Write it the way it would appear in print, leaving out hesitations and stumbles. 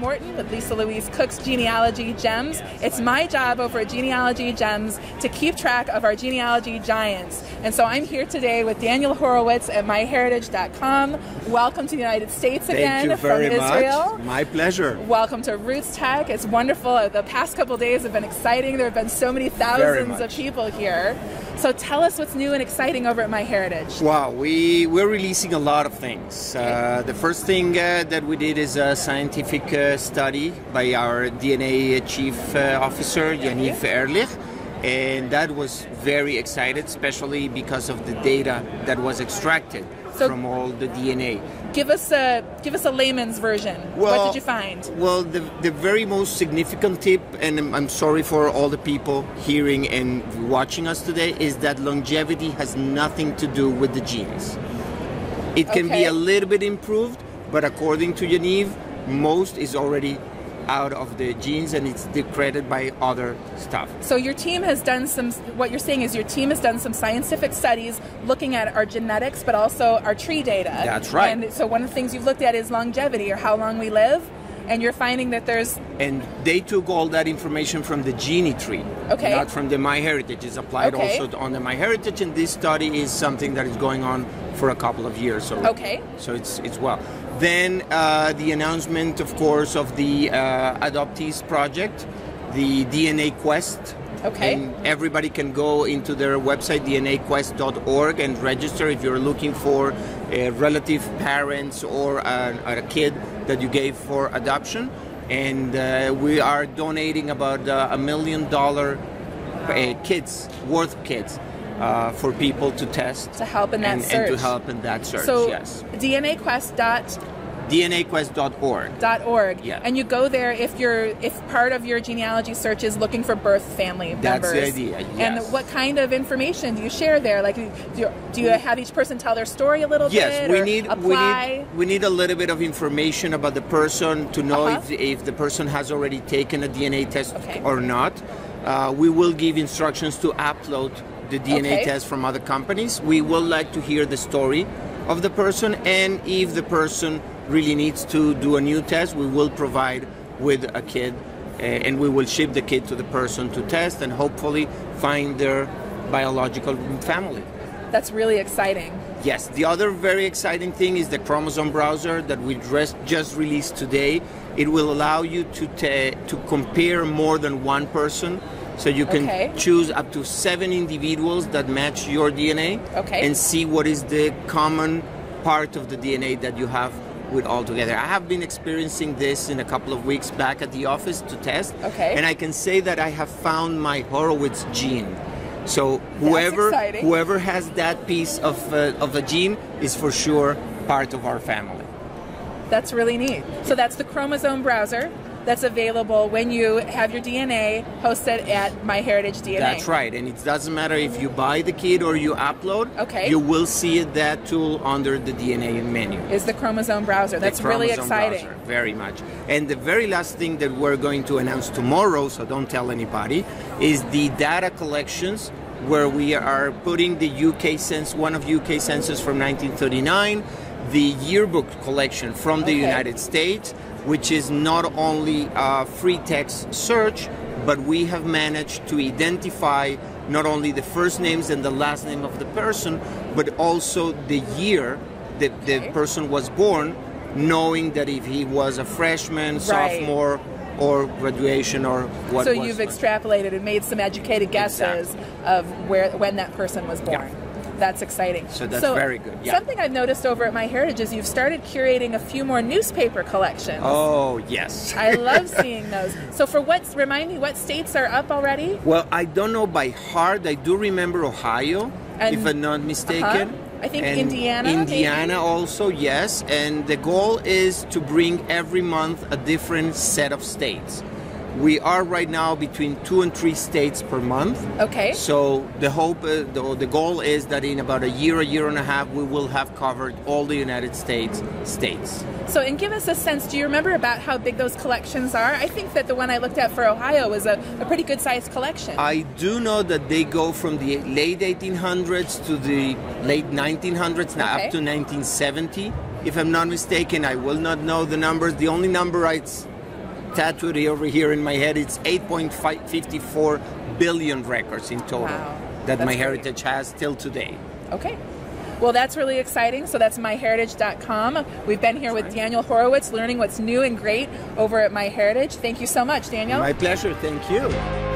Morton with Lisa Louise Cooke's Genealogy Gems. It's my job over at Genealogy Gems to keep track of our genealogy giants. And so I'm here today with Daniel Horowitz at MyHeritage.com. Welcome to the United States again from Israel. Much. My pleasure. Welcome to Rootstech. It's wonderful. The past couple days have been exciting. There have been so many thousands of people here. So tell us what's new and exciting over at MyHeritage. Wow, we're releasing a lot of things. The first thing that we did is a scientific study by our DNA chief officer, Yaniv Ehrlich, and that was very excited, especially because of the data that was extracted from all the DNA. Give us a layman's version. What did you find? Well, the very most significant tip, and I'm sorry for all the people hearing and watching us today, is that longevity has nothing to do with the genes. It can be a little bit improved, but according to Yaniv, most is already out of the genes and it's decreted by other stuff. So your team has done what you're saying is your team has done some scientific studies looking at our genetics but also our tree data. That's right. And so one of the things you've looked at is longevity, or how long we live, and you're finding that there's... And they took all that information from the Genie tree, not from the MyHeritage. It's applied also on the MyHeritage, and this study is something that is going on for a couple of years already. So it's well. Then the announcement, of course, of the Adoptees Project, the DNA Quest. And everybody can go into their website, dnaquest.org, and register if you're looking for relative parents or a kid that you gave for adoption. And we are donating about $1 million worth kids. For people to test to help in that search. And to help in that search. So yes. DNAquest.org. Yeah. And you go there if part of your genealogy search is looking for birth family members. That's the idea. Yes. And what kind of information do you share there? Like, do you have each person tell their story a little bit? Yes, we need a little bit of information about the person to know if the person has already taken a DNA test or not. We will give instructions to upload the DNA test from other companies. We would like to hear the story of the person, and if the person really needs to do a new test, we will provide with a kit, and we will ship the kit to the person to test and hopefully find their biological family. That's really exciting. Yes, the other very exciting thing is the chromosome browser that we just released today. It will allow you to compare more than one person. So you can choose up to 7 individuals that match your DNA and see what is the common part of the DNA that you have with all together. I have been experiencing this in a couple of weeks back at the office to test. And I can say that I have found my Horowitz gene. So whoever has that piece of a gene is for sure part of our family. That's really neat. So that's the chromosome browser. That's available when you have your DNA hosted at MyHeritage DNA. That's right, and it doesn't matter if you buy the kit or you upload, you will see that tool under the DNA menu. Is the chromosome browser. That's really exciting. Browser, very much. And the very last thing that we're going to announce tomorrow, so don't tell anybody, is the data collections, where we are putting the UK census, one of UK census from 1939, the yearbook collection from the United States, which is not only a free text search, but we have managed to identify not only the first names and the last name of the person, but also the year that the person was born, knowing that if he was a freshman, sophomore, or graduation, or what. So you've extrapolated and made some educated guesses of when that person was born. That's exciting. So that's very good. Something I've noticed over at MyHeritage is you've started curating a few more newspaper collections. Oh, yes. I love seeing those. So remind me, what states are up already? Well, I don't know by heart. I do remember Ohio, if I'm not mistaken. I think Indiana. Indiana also, yes. And the goal is to bring every month a different set of states. We are right now between 2 and 3 states per month. So the hope, the goal is that in about a year and a half, we will have covered all the United States. So, and give us a sense, do you remember about how big those collections are? I think that the one I looked at for Ohio was a pretty good sized collection. I do know that they go from the late 1800s to the late 1900s, now up to 1970. If I'm not mistaken, I will not know the numbers. The only number tattooed over here in my head. It's 8.54 billion records in total that MyHeritage has till today. Okay. Well, that's really exciting. So that's MyHeritage.com. We've been here with Daniel Horowitz learning what's new and great over at MyHeritage. Thank you so much, Daniel. My pleasure. Thank you.